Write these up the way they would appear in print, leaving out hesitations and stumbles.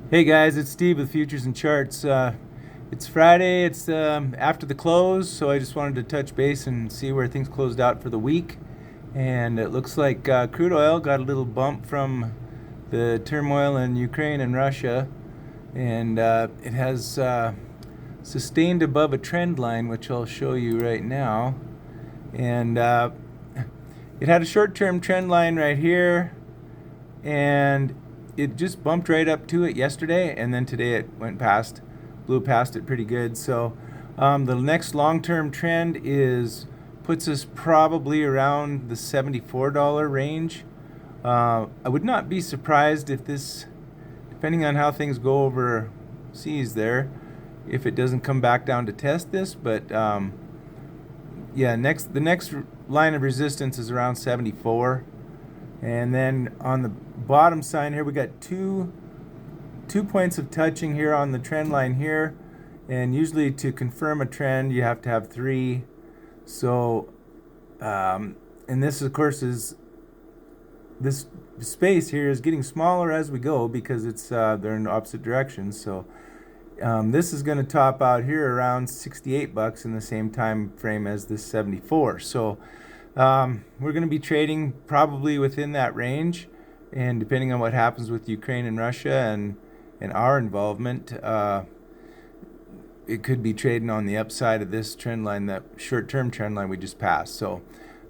Hey guys, it's Steve with Futures and Charts. It's Friday, it's after the close, so I just wanted to touch base and see where things closed out for the week. And it looks like crude oil got a little bump from the turmoil in Ukraine and Russia, and it has sustained above a trend line, which I'll show you right now. And it had a short term trend line right here, and it just bumped right up to it yesterday, and then today it blew past it pretty good. So the next long-term trend puts us probably around the $74 range. I would not be surprised if this, depending on how things go overseas there, if it doesn't come back down to test this. But yeah, the next line of resistance is around 74. And then on the bottom sign here, we got two points of touching here on the trend line here. And usually to confirm a trend, you have to have three. So, and this of course this space here is getting smaller as we go because they're in opposite directions. So this is going to top out here around $68 in the same time frame as this 74. So we're going to be trading probably within that range, and depending on what happens with Ukraine and Russia and our involvement, it could be trading on the upside of this trend line, that short-term trend line we just passed. So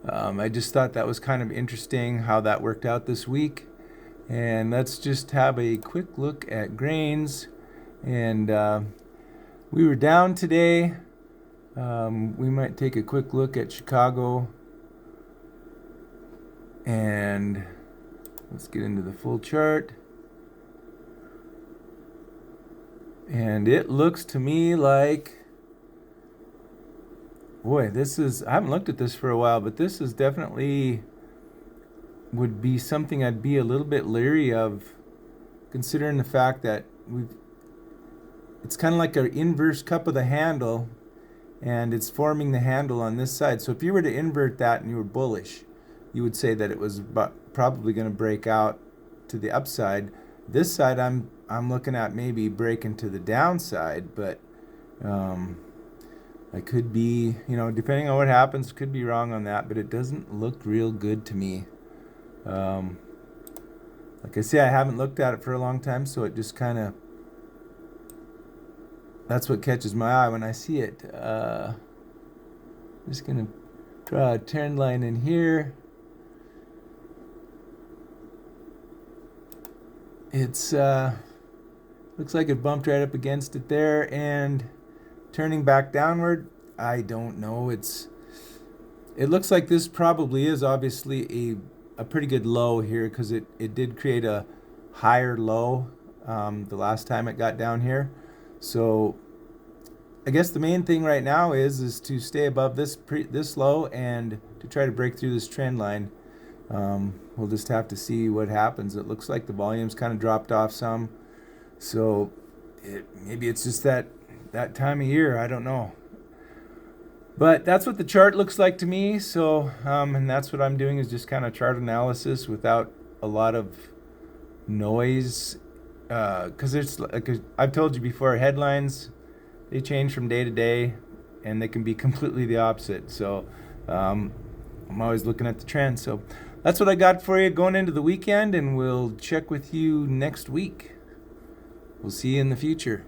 I just thought that was kind of interesting how that worked out this week. And let's just have a quick look at grains. And we were down today. We might take a quick look at Chicago. And let's get into the full chart. And it looks to me like, boy, I haven't looked at this for a while, but this is definitely would be something I'd be a little bit leery of, considering the fact that it's kind of like an inverse cup of the handle, and it's forming the handle on this side. So if you were to invert that and you were bullish, you would say that it was probably going to break out to the upside. This side, I'm looking at maybe breaking to the downside, but I could be, depending on what happens, could be wrong on that, but it doesn't look real good to me. Like I say, I haven't looked at it for a long time, so it just kind of, that's what catches my eye when I see it. Just going to draw a trend line in here. It's looks like it bumped right up against it there, and turning back downward, I don't know. It looks like this probably is obviously a pretty good low here, because it did create a higher low the last time it got down here. So I guess the main thing right now is to stay above this low and to try to break through this trend line. We'll just have to see what happens. It looks like the volume's kind of dropped off some, so maybe it's just that time of year. I don't know, but that's what the chart looks like to me. So and that's what I'm doing, is just kind of chart analysis without a lot of noise, because it's like I've told you before, headlines, they change from day to day, and they can be completely the opposite. So I'm always looking at the trend. So that's what I got for you going into the weekend, and we'll check with you next week. We'll see you in the future.